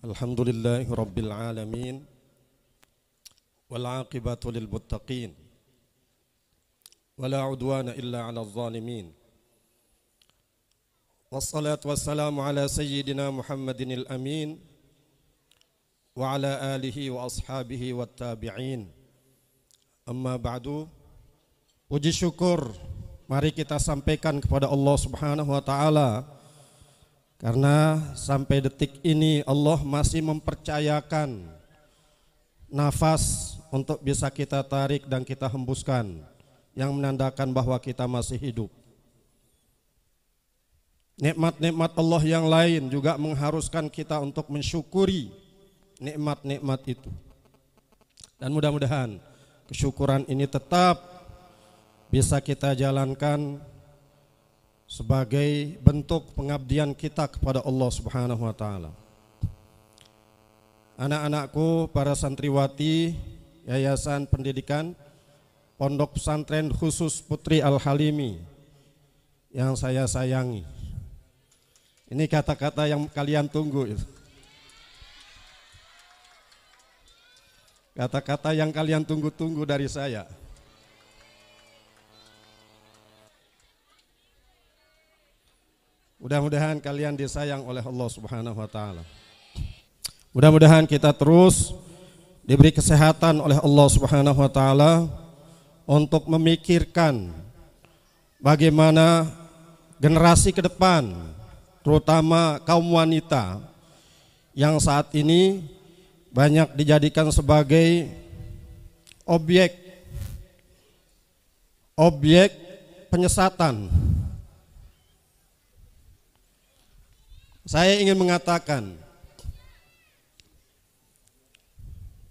Alhamdulillahi Rabbil Alamin Wal-aqibatu lil-muttaqin Wala udwana illa ala zalimin Wassalatu wassalamu ala sayyidina Muhammadin al-amin Wa ala alihi wa ashabihi wa tabi'in Amma ba'du. Puji syukur mari kita sampaikan kepada Allah subhanahu wa ta'ala, karena sampai detik ini Allah masih mempercayakan nafas untuk bisa kita tarik dan kita hembuskan, yang menandakan bahwa kita masih hidup. Nikmat-nikmat Allah yang lain juga mengharuskan kita untuk mensyukuri nikmat-nikmat itu. Dan mudah-mudahan kesyukuran ini tetap bisa kita jalankan sebagai bentuk pengabdian kita kepada Allah Subhanahu wa taala. Anak-anakku, para santriwati Yayasan Pendidikan Pondok Pesantren Khusus Putri Al-Halimi yang saya sayangi. Ini kata-kata yang kalian tunggu itu. Kata-kata yang kalian tunggu-tunggu dari saya. Mudah-mudahan kalian disayang oleh Allah Subhanahu wa taala. Mudah-mudahan kita terus diberi kesehatan oleh Allah Subhanahu wa taala untuk memikirkan bagaimana generasi ke depan, terutama kaum wanita yang saat ini banyak dijadikan sebagai objek penyesatan. Saya ingin mengatakan,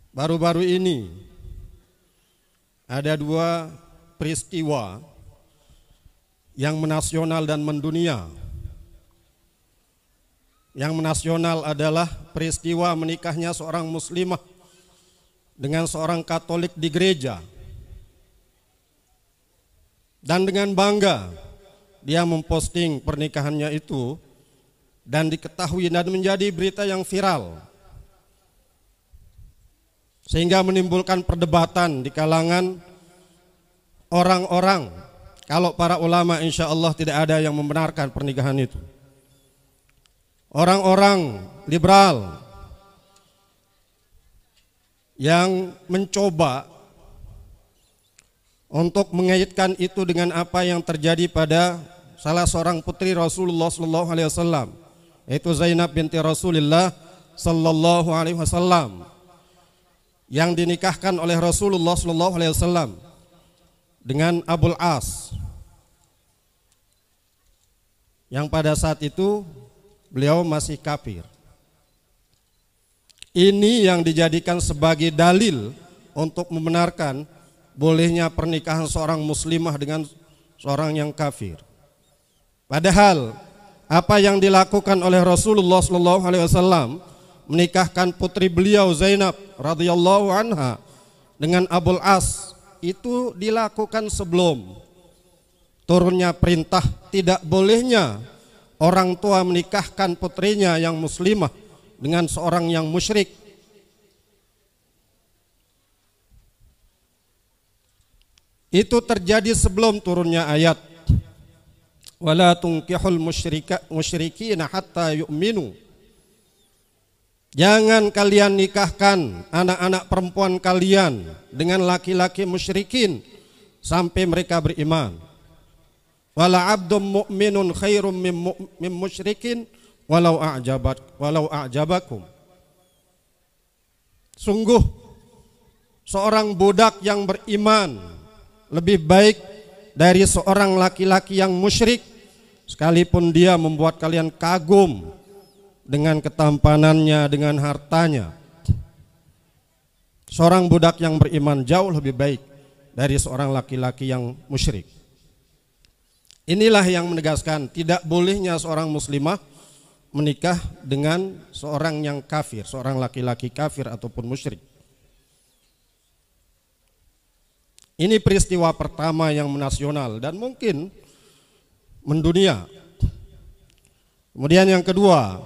baru-baru ini ada dua peristiwa yang menasional dan mendunia. Yang menasional adalah peristiwa menikahnya seorang muslimah dengan seorang Katolik di gereja. Dan dengan bangga dia memposting pernikahannya itu dan diketahui dan menjadi berita yang viral, sehingga menimbulkan perdebatan di kalangan orang-orang. Kalau para ulama insya Allah tidak ada yang membenarkan pernikahan itu. Orang-orang liberal yang mencoba untuk mengaitkan itu dengan apa yang terjadi pada salah seorang putri Rasulullah SAW, yaitu Zainab binti Rasulullah SAW, yang dinikahkan oleh Rasulullah SAW dengan Abul As, yang pada saat itu beliau masih kafir. Ini yang dijadikan sebagai dalil untuk membenarkan bolehnya pernikahan seorang muslimah dengan seorang yang kafir. Padahal apa yang dilakukan oleh Rasulullah SAW menikahkan putri beliau Zainab radhiyallahu anha dengan Abul As itu dilakukan sebelum turunnya perintah tidak bolehnya orang tua menikahkan putrinya yang muslimah dengan seorang yang musyrik. Itu terjadi sebelum turunnya ayat wala tunkihul musyrikina hatta yu'minu. Jangan kalian nikahkan anak-anak perempuan kalian dengan laki-laki musyrikin sampai mereka beriman. Wala abdum mu'minun khairum min musyrikin walau a'jabakum. Sungguh seorang budak yang beriman lebih baik dari seorang laki-laki yang musyrik, sekalipun dia membuat kalian kagum dengan ketampanannya, dengan hartanya. Seorang budak yang beriman jauh lebih baik dari seorang laki-laki yang musyrik. Inilah yang menegaskan tidak bolehnya seorang muslimah menikah dengan seorang yang kafir, seorang laki-laki kafir ataupun musyrik. Ini peristiwa pertama yang menasional dan mungkin mendunia. Kemudian yang kedua,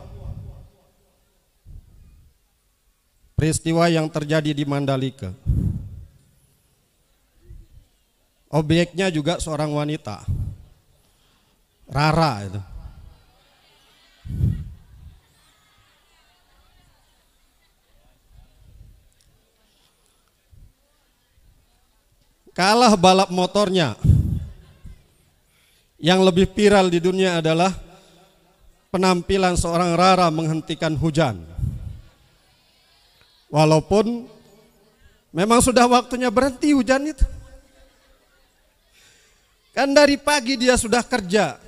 peristiwa yang terjadi di Mandalika. Objeknya juga seorang wanita, Rara itu. Kalah balap motornya. Yang lebih viral di dunia adalah penampilan seorang Rara menghentikan hujan. Walaupun memang sudah waktunya berhenti hujan itu. Kan dari pagi dia sudah kerja.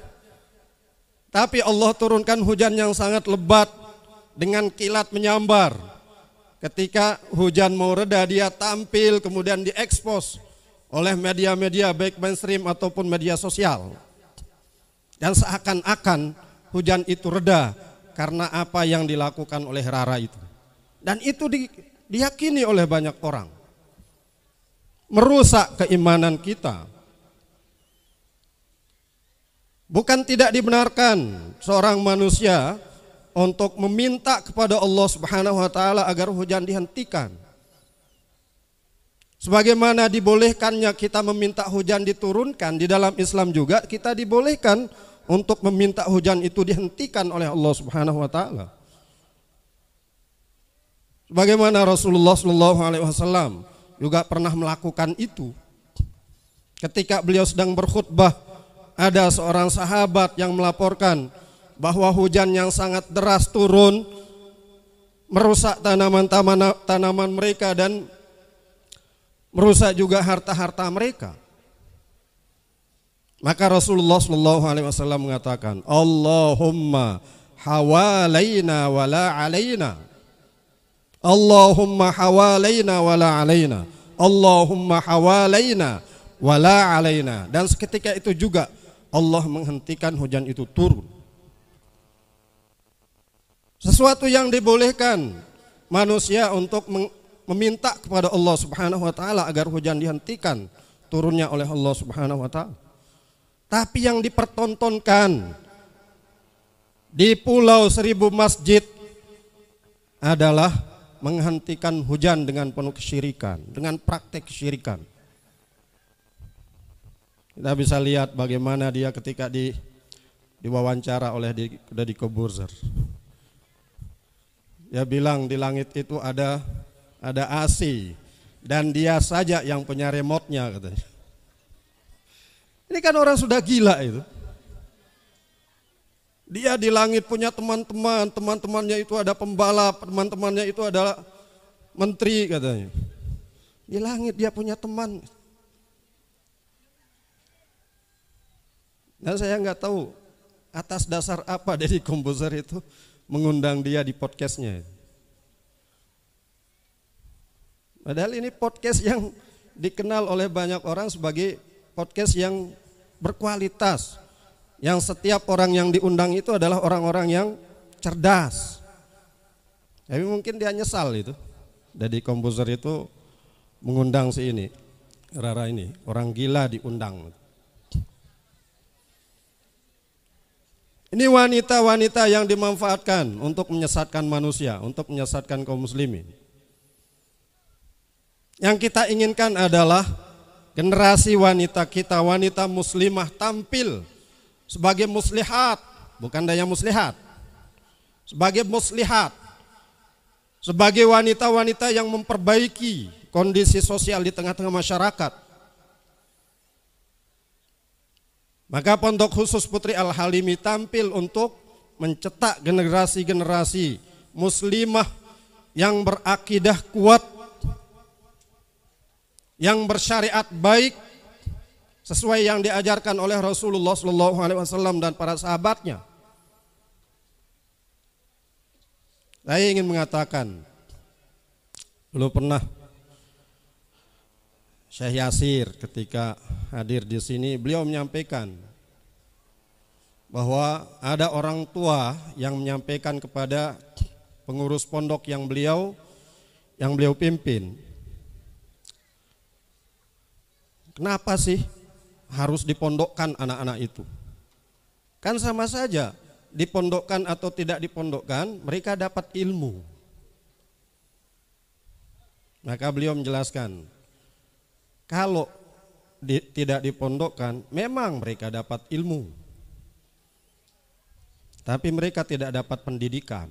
Tapi Allah turunkan hujan yang sangat lebat dengan kilat menyambar. Ketika hujan mau reda, dia tampil kemudian diekspos oleh media-media baik mainstream ataupun media sosial. Dan seakan-akan hujan itu reda karena apa yang dilakukan oleh Rara itu. Dan itu diyakini oleh banyak orang. Merusak keimanan kita. Bukan tidak dibenarkan seorang manusia untuk meminta kepada Allah Subhanahu wa taala agar hujan dihentikan. Sebagaimana dibolehkannya kita meminta hujan diturunkan, di dalam Islam juga kita dibolehkan untuk meminta hujan itu dihentikan oleh Allah Subhanahu wa taala. Sebagaimana Rasulullah SAW juga pernah melakukan itu. Ketika beliau sedang berkhutbah, ada seorang sahabat yang melaporkan bahwa hujan yang sangat deras turun merusak tanaman mereka dan merusak juga harta-harta mereka. Maka Rasulullah SAW mengatakan, Allahumma hawalaina wala alaina, Allahumma hawalaina wala alaina, Allahumma hawalaina wala alaina. Dan seketika itu juga Allah menghentikan hujan itu turun. Sesuatu yang dibolehkan manusia untuk meminta kepada Allah Subhanahu wa taala agar hujan dihentikan turunnya oleh Allah Subhanahu wa taala. Tapi yang dipertontonkan di Pulau Seribu Masjid adalah menghentikan hujan dengan penuh kesyirikan, dengan praktek kesyirikan. Kita bisa lihat bagaimana dia ketika diwawancara oleh Deddy Corbuzier. Dia bilang di langit itu ada AC dan dia saja yang punya remote-nya katanya. Ini kan orang sudah gila itu. Dia di langit punya teman-teman, teman-temannya itu ada pembalap, teman-temannya itu adalah menteri katanya. Di langit dia punya teman. Dan saya nggak tahu atas dasar apa Deddy Corbuzier itu mengundang dia di podcastnya. Padahal ini podcast yang dikenal oleh banyak orang sebagai podcast yang berkualitas. Yang setiap orang yang diundang itu adalah orang-orang yang cerdas. Tapi mungkin dia nyesal itu. Deddy Corbuzier itu mengundang si ini, Rara ini, orang gila diundang. Ini wanita-wanita yang dimanfaatkan untuk menyesatkan manusia, untuk menyesatkan kaum muslimin. Yang kita inginkan adalah generasi wanita kita, wanita muslimah tampil sebagai muslihat, bukan daya muslihat. Sebagai muslihat, sebagai wanita-wanita yang memperbaiki kondisi sosial di tengah-tengah masyarakat. Maka Pondok Khusus Putri Al-Halimi tampil untuk mencetak generasi-generasi muslimah yang berakidah kuat, yang bersyariat baik sesuai yang diajarkan oleh Rasulullah SAW dan para sahabatnya. Saya ingin mengatakan, dulu pernah Syekh Yasir ketika hadir di sini, beliau menyampaikan bahwa ada orang tua yang menyampaikan kepada pengurus pondok yang beliau pimpin, kenapa sih harus dipondokkan anak-anak itu? Kan sama saja, dipondokkan atau tidak dipondokkan, mereka dapat ilmu. Maka beliau menjelaskan, kalau tidak dipondokkan, memang mereka dapat ilmu, tapi mereka tidak dapat pendidikan.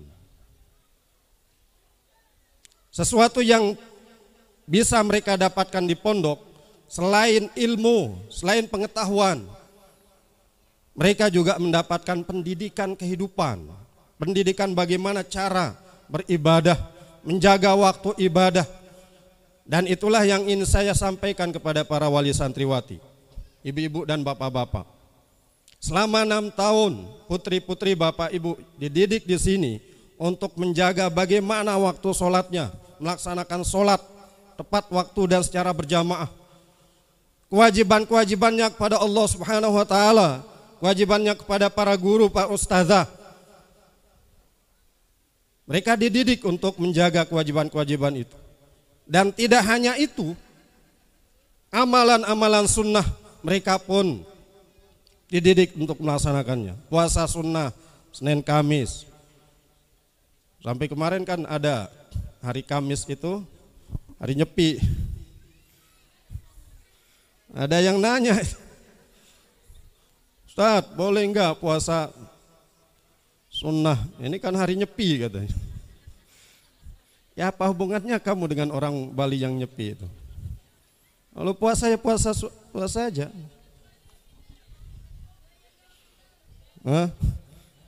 Sesuatu yang bisa mereka dapatkan di pondok, selain ilmu, selain pengetahuan, mereka juga mendapatkan pendidikan kehidupan, pendidikan bagaimana cara beribadah, menjaga waktu ibadah. Dan itulah yang ingin saya sampaikan kepada para wali santriwati, ibu-ibu dan bapak-bapak. Selama 6 tahun putri-putri bapak ibu dididik di sini untuk menjaga bagaimana waktu sholatnya, melaksanakan sholat tepat waktu dan secara berjamaah. Kewajiban-kewajibannya kepada Allah Subhanahu wa taala, kewajibannya kepada para guru, para ustazah. Mereka dididik untuk menjaga kewajiban-kewajiban itu. Dan tidak hanya itu, amalan-amalan sunnah mereka pun dididik untuk melaksanakannya. Puasa sunnah Senin Kamis. Sampai kemarin kan ada hari Kamis itu hari nyepi. Ada yang nanya, Ustaz, boleh enggak puasa sunnah? Ini kan hari nyepi katanya. Ya apa hubungannya kamu dengan orang Bali yang nyepi itu? Kalau puasa ya puasa aja.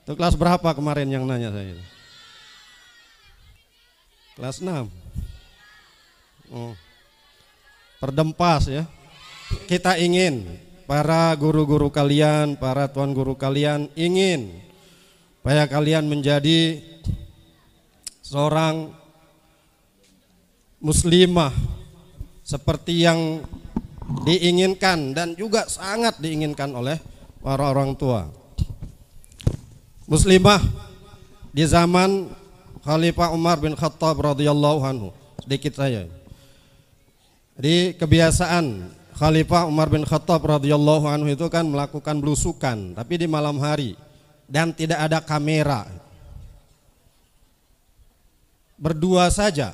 Itu kelas berapa kemarin yang nanya saya? Kelas 6. Perdempas ya. Kita ingin para guru-guru kalian, para tuan guru kalian ingin supaya kalian menjadi seorang muslimah seperti yang diinginkan dan juga sangat diinginkan oleh para orang tua. Muslimah di zaman Khalifah Umar bin Khattab radhiyallahu anhu. Sedikit saja. Di kebiasaan Khalifah Umar bin Khattab radhiyallahu anhu itu kan melakukan belusukan, tapi di malam hari dan tidak ada kamera. Berdua saja.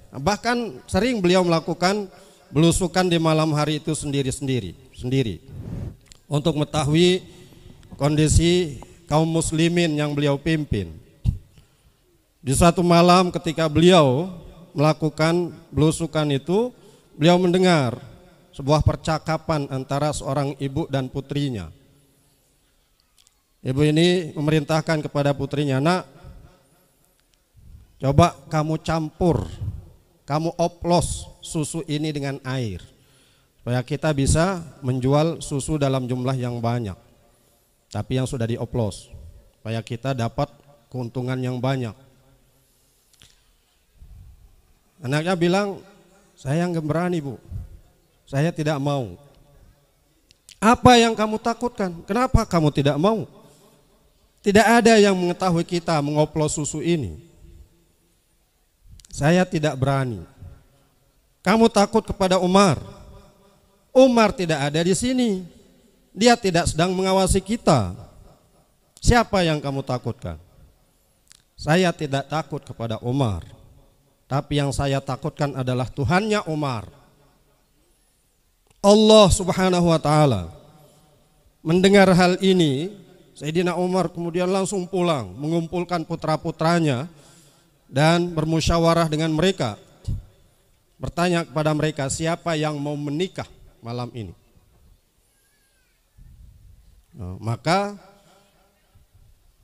Bahkan sering beliau melakukan belusukan di malam hari itu sendiri untuk mengetahui kondisi kaum muslimin yang beliau pimpin. Di suatu malam ketika beliau melakukan belusukan itu, beliau mendengar sebuah percakapan antara seorang ibu dan putrinya. Ibu ini memerintahkan kepada putrinya, "Nak, coba kamu campur, kamu oplos susu ini dengan air supaya kita bisa menjual susu dalam jumlah yang banyak, tapi yang sudah dioplos, supaya kita dapat keuntungan yang banyak." Anaknya bilang, "Saya nggak berani, Bu. Saya tidak mau." "Apa yang kamu takutkan? Kenapa kamu tidak mau?" "Tidak ada yang mengetahui kita mengoplos susu ini. Saya tidak berani." "Kamu takut kepada Umar? Umar tidak ada di sini. Dia tidak sedang mengawasi kita. Siapa yang kamu takutkan?" "Saya tidak takut kepada Umar, tapi yang saya takutkan adalah Tuhannya Umar, Allah Subhanahu wa ta'ala." Mendengar hal ini, Sayyidina Umar kemudian langsung pulang, mengumpulkan putra-putranya dan bermusyawarah dengan mereka, bertanya kepada mereka, siapa yang mau menikah malam ini. Maka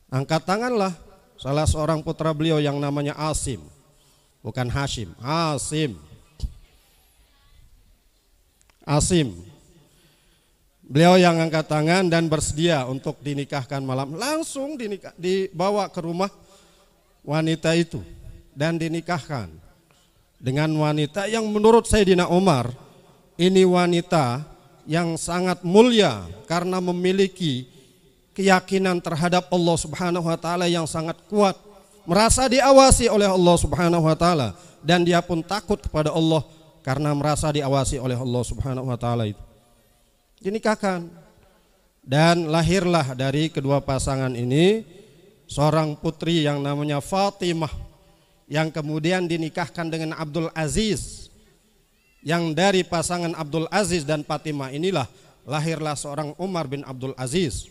angkat tanganlah salah seorang putra beliau yang namanya Asim. Bukan Hashim, Asim. Beliau yang angkat tangan dan bersedia untuk dinikahkan malam. Langsung dibawa ke rumah wanita itu dan dinikahkan dengan wanita yang menurut Sayyidina Umar ini wanita yang sangat mulia karena memiliki keyakinan terhadap Allah Subhanahu wa taala yang sangat kuat, merasa diawasi oleh Allah Subhanahu wa taala, dan dia pun takut kepada Allah karena merasa diawasi oleh Allah Subhanahu wa taala itu. Dinikahkan dan lahirlah dari kedua pasangan ini seorang putri yang namanya Fatimah, yang kemudian dinikahkan dengan Abdul Aziz yang dari pasangan Abdul Aziz dan Fatimah inilah lahirlah seorang Umar bin Abdul Aziz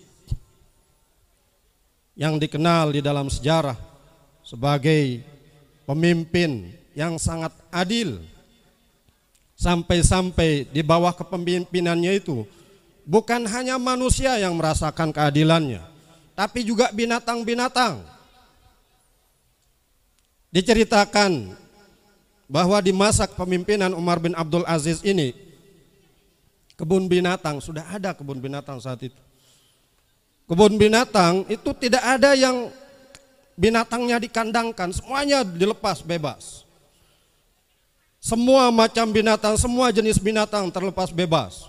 yang dikenal di dalam sejarah sebagai pemimpin yang sangat adil. Sampai-sampai di bawah kepemimpinannya itu bukan hanya manusia yang merasakan keadilannya, tapi juga binatang-binatang. Diceritakan bahwa di masa kepemimpinan Umar bin Abdul Aziz ini, kebun binatang, sudah ada kebun binatang saat itu. Kebun binatang itu tidak ada yang binatangnya dikandangkan, semuanya dilepas bebas. Semua macam binatang, semua jenis binatang terlepas bebas.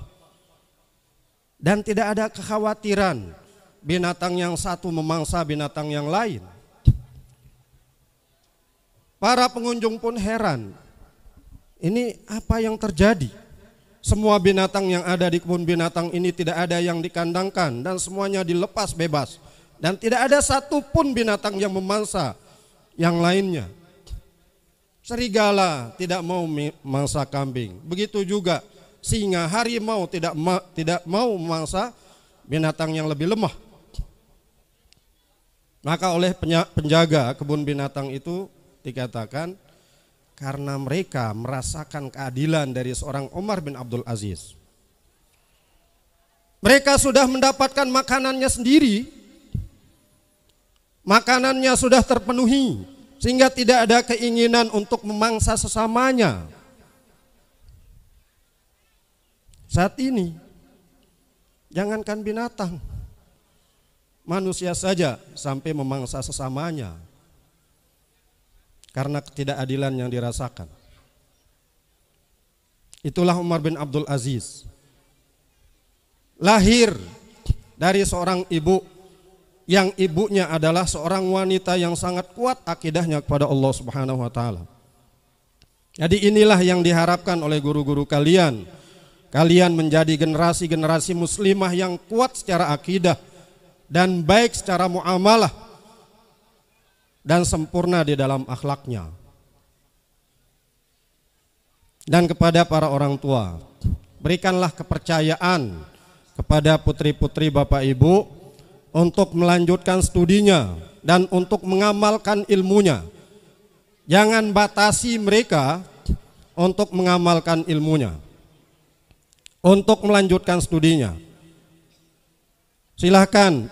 Dan tidak ada kekhawatiran binatang yang satu memangsa binatang yang lain. Para pengunjung pun heran, ini apa yang terjadi? Semua binatang yang ada di kebun binatang ini tidak ada yang dikandangkan dan semuanya dilepas bebas. Dan tidak ada satupun binatang yang memangsa yang lainnya. Serigala tidak mau memangsa kambing. Begitu juga singa, harimau tidak mau memangsa binatang yang lebih lemah. Maka oleh penjaga kebun binatang itu dikatakan karena mereka merasakan keadilan dari seorang Umar bin Abdul Aziz. Mereka sudah mendapatkan makanannya sendiri, makanannya sudah terpenuhi, sehingga tidak ada keinginan untuk memangsa sesamanya. Saat ini, jangankan binatang, manusia saja sampai memangsa sesamanya karena ketidakadilan yang dirasakan. Itulah Umar bin Abdul Aziz. Lahir dari seorang ibu yang ibunya adalah seorang wanita yang sangat kuat akidahnya kepada Allah Subhanahu wa taala. Jadi inilah yang diharapkan oleh guru-guru kalian. Kalian menjadi generasi-generasi muslimah yang kuat secara akidah dan baik secara muamalah dan sempurna di dalam akhlaknya. Dan kepada para orang tua, berikanlah kepercayaan kepada putri-putri Bapak Ibu untuk melanjutkan studinya dan untuk mengamalkan ilmunya. Jangan batasi mereka untuk mengamalkan ilmunya, untuk melanjutkan studinya.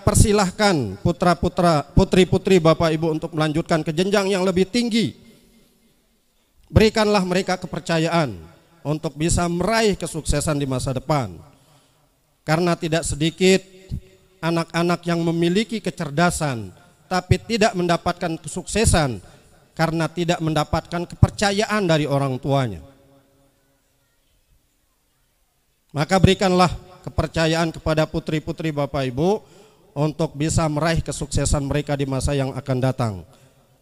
Persilahkan putri-putri Bapak Ibu untuk melanjutkan ke jenjang yang lebih tinggi. Berikanlah mereka kepercayaan untuk bisa meraih kesuksesan di masa depan. Karena tidak sedikit anak-anak yang memiliki kecerdasan tapi tidak mendapatkan kesuksesan karena tidak mendapatkan kepercayaan dari orang tuanya. Maka berikanlah kepercayaan kepada putri-putri Bapak Ibu untuk bisa meraih kesuksesan mereka di masa yang akan datang.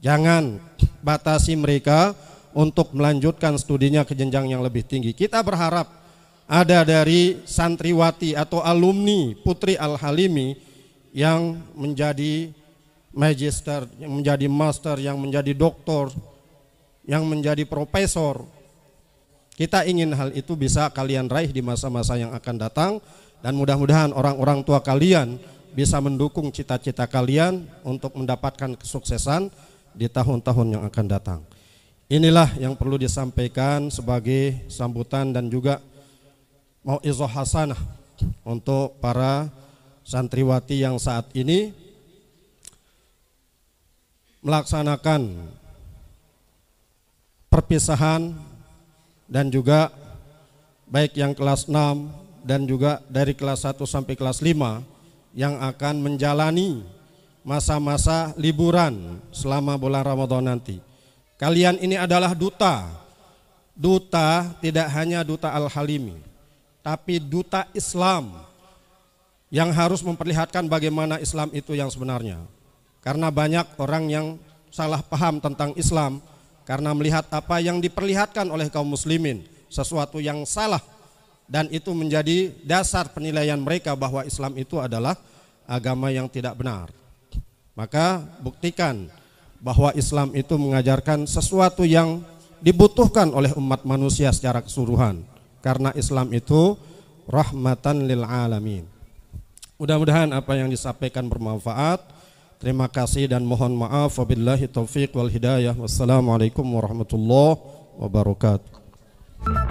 Jangan batasi mereka untuk melanjutkan studinya ke jenjang yang lebih tinggi. Kita berharap ada dari santriwati atau alumni Putri Al-Halimi yang menjadi magister, yang menjadi master, yang menjadi doktor, yang menjadi profesor. Kita ingin hal itu bisa kalian raih di masa-masa yang akan datang, dan mudah-mudahan orang-orang tua kalian bisa mendukung cita-cita kalian untuk mendapatkan kesuksesan di tahun-tahun yang akan datang. Inilah yang perlu disampaikan sebagai sambutan dan juga mau'izah hasanah untuk para santriwati yang saat ini melaksanakan perpisahan, dan juga baik yang kelas 6 dan juga dari kelas 1 sampai kelas 5 yang akan menjalani masa-masa liburan selama bulan Ramadan nanti. Kalian ini adalah duta. Duta tidak hanya duta Al-Halimi, tapi duta Islam yang harus memperlihatkan bagaimana Islam itu yang sebenarnya. Karena banyak orang yang salah paham tentang Islam karena melihat apa yang diperlihatkan oleh kaum muslimin, sesuatu yang salah, dan itu menjadi dasar penilaian mereka bahwa Islam itu adalah agama yang tidak benar. Maka buktikan bahwa Islam itu mengajarkan sesuatu yang dibutuhkan oleh umat manusia secara keseluruhan, karena Islam itu rahmatan lil alamin. Mudah-mudahan apa yang disampaikan bermanfaat. Terima kasih dan mohon maaf. Wabillahi taufiq wal hidayah. Wassalamualaikum warahmatullahi wabarakatuh.